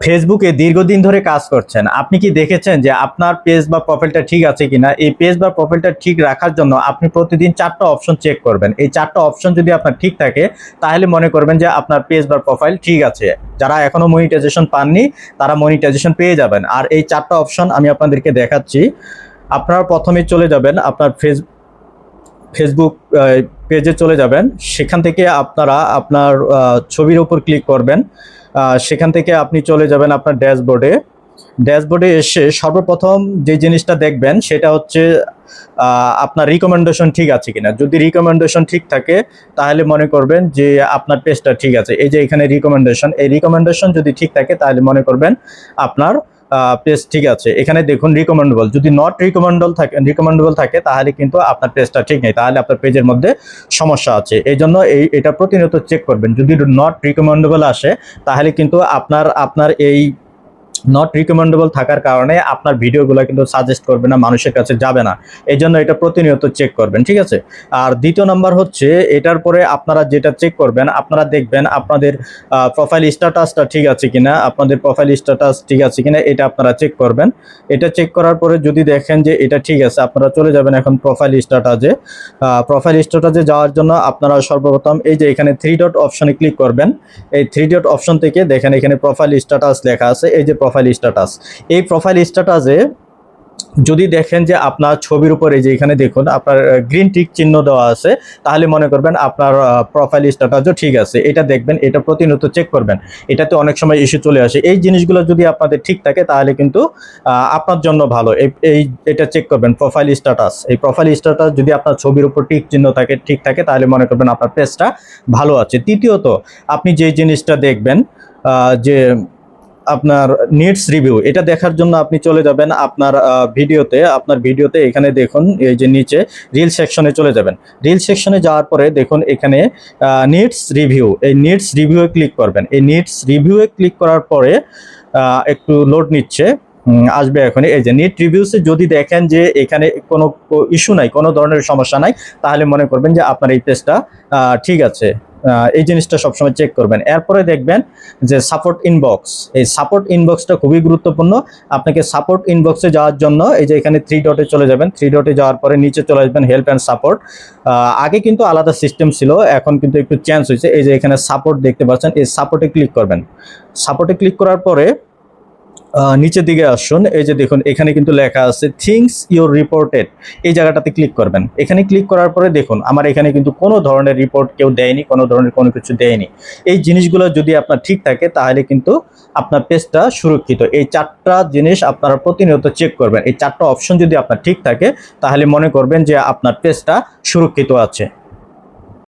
ফেসবুকে দীর্ঘদিন ধরে কাজ করছেন, আপনি কি দেখেছেন যে আপনার পেজ বা প্রোফাইলটা ঠিক আছে কিনা? এই পেজ বা প্রোফাইলটা ঠিক রাখার জন্য আপনি প্রতিদিন 4টা অপশন চেক করবেন। এই 4টা অপশন যদি আপনার ঠিক থাকে তাহলে মনে করবেন যে আপনার পেজ বা প্রোফাইল ঠিক আছে। যারা এখনো মনিটাইজেশন পাননি তারা মনিটাইজেশন পেয়ে যাবেন। আর এই 4টা অপশন আমি আপনাদেরকে দেখাচ্ছি। আপনারা প্রথমে চলে যাবেন আপনার ফেসবুক পেজে চলে যাবেন। সেখান থেকে আপনারা আপনার ছবির উপর ক্লিক করবেন। সেখান থেকে আপনি চলে যাবেন আপনার ড্যাশবোর্ডে এসে সর্বপ্রথম যে জিনিসটা দেখবেন সেটা হচ্ছে আপনার রিকমেন্ডেশন ঠিক আছে কিনা। যদি রিকমেন্ডেশন ঠিক থাকে তাহলে মনে করবেন যে আপনার পেজটা ঠিক আছে। এই যে এখানে এই রিকমেন্ডেশন যদি ঠিক থাকে তাহলে মনে করবেন আপনার পেজ ঠিক আছে। এখানে দেখুন রিকমেন্ডেবল, যদি নট রিকমেন্ডেবল থাকে তাহলে কিন্তু আপনার পেজটা ঠিক নেই, তাহলে আপনার পেজের মধ্যে সমস্যা আছে। এই জন্য এটা প্রতিনিয়ত চেক করবেন। যদি নট রিকমেন্ডেবল আসে তাহলে কিন্তু আপনার এই নট রিকমেন্ডেবল থাকার কারণে আপনার ভিডিওগুলো কিন্তু সাজেস্ট করবে না, মানুষের কাছে যাবে না। এই জন্য এটা প্রতিনিয়ত চেক করবেন, ঠিক আছে। আর দ্বিতীয় নাম্বার হচ্ছে এটার পরে আপনারা যেটা চেক করবেন, আপনারা দেখবেন আপনাদের প্রোফাইল স্ট্যাটাসটা ঠিক আছে কিনা। আপনাদের প্রোফাইল স্ট্যাটাস ঠিক আছে কিনা এটা আপনারা চেক করবেন। এটা চেক করার পরে যদি দেখেন যে এটা ঠিক আছে, আপনারা চলে যাবেন এখন প্রোফাইল স্ট্যাটাসে যাওয়ার জন্য আপনারা সর্বপ্রথম এই যে এখানে 3 ডট অপশনে ক্লিক করবেন। এই 3 ডট অপশন থেকে দেখেন এখানে প্রোফাইল স্ট্যাটাস লেখা আছে। এই যে প্রোফাইল স্ট্যাটাস, এই প্রোফাইল স্ট্যাটাসে যদি দেখেন যে আপনার ছবির উপরে যে এখানে দেখুন আপনার গ্রিন টিক চিহ্ন দেওয়া আছে, তাহলে মনে করবেন আপনার প্রোফাইল স্ট্যাটাসও ঠিক আছে। এটা দেখবেন, এটা প্রতিনিয়ত চেক করবেন। এটাতে অনেক সময় ইস্যু চলে আসে। এই জিনিসগুলো যদি আপনাদের ঠিক থাকে তাহলে কিন্তু আপনার জন্য ভালো। এটা চেক করবেন প্রোফাইল স্ট্যাটাস। এই প্রোফাইল স্ট্যাটাস যদি আপনার ছবির উপর টিক চিহ্ন ঠিক থাকে তাহলে মনে করবেন আপনার পেজটা ভালো আছে। তৃতীয়ত আপনি যে জিনিসটা দেখবেন যে আপনার নিডস রিভিউ, এটা দেখার জন্য আপনি চলে যাবেন আপনার ভিডিওতে এখানে দেখুন এই যে নিচে রিল সেকশনে চলে যাবেন। রিল সেকশনে যাওয়ার পরে দেখুন এখানে নিডস রিভিউ, এই নিডস রিভিউয়ে ক্লিক করবেন। এই নিডস রিভিউয়ে ক্লিক করার পরে একটু লোড নিচ্ছে, আসবে এখন। এই যে নিট রিভিউসে যদি দেখেন যে এখানে কোনো ইস্যু নাই, কোনো ধরনের সমস্যা নাই, তাহলে মনে করবেন যে আপনার এই পেজটা ঠিক আছে। এই জিনিসটা সবসময় চেক করবেন। এরপরে দেখবেন যে সাপোর্ট ইনবক্স, এই সাপোর্ট ইনবক্সটা খুবই গুরুত্বপূর্ণ। আপনাকে সাপোর্ট ইনবক্সে যাওয়ার জন্য এই যে এখানে 3 ডটে চলে যাবেন। 3 ডটে যাওয়ার পরে নিচে চলে আসবেন হেল্প অ্যান্ড সাপোর্ট। আগে কিন্তু আলাদা সিস্টেম ছিল, এখন কিন্তু একটু চেঞ্জ হয়েছে। এই যে এখানে সাপোর্ট দেখতে পাচ্ছেন, এই সাপোর্টে ক্লিক করবেন। সাপোর্টে ক্লিক করার পরে নিচের দিকে আসুন। এই যে দেখুন এখানে কিন্তু লেখা আছে থিংস ইউর রিপোর্টেড, এই জায়গাটাতে ক্লিক করবেন। এখানে ক্লিক করার পরে দেখুন আমার এখানে কিন্তু কোনো ধরনের রিপোর্ট কেউ দেয়নি, কোনো ধরনের কোনো কিছু দেয়নি। এই জিনিসগুলো যদি আপনার ঠিক থাকে তাহলে কিন্তু আপনার পেজটা সুরক্ষিত। এই 4টা জিনিস আপনারা প্রতিনিয়ত চেক করবেন। এই 4টা অপশন যদি আপনার ঠিক থাকে তাহলে মনে করবেন যে আপনার পেজটা সুরক্ষিত আছে।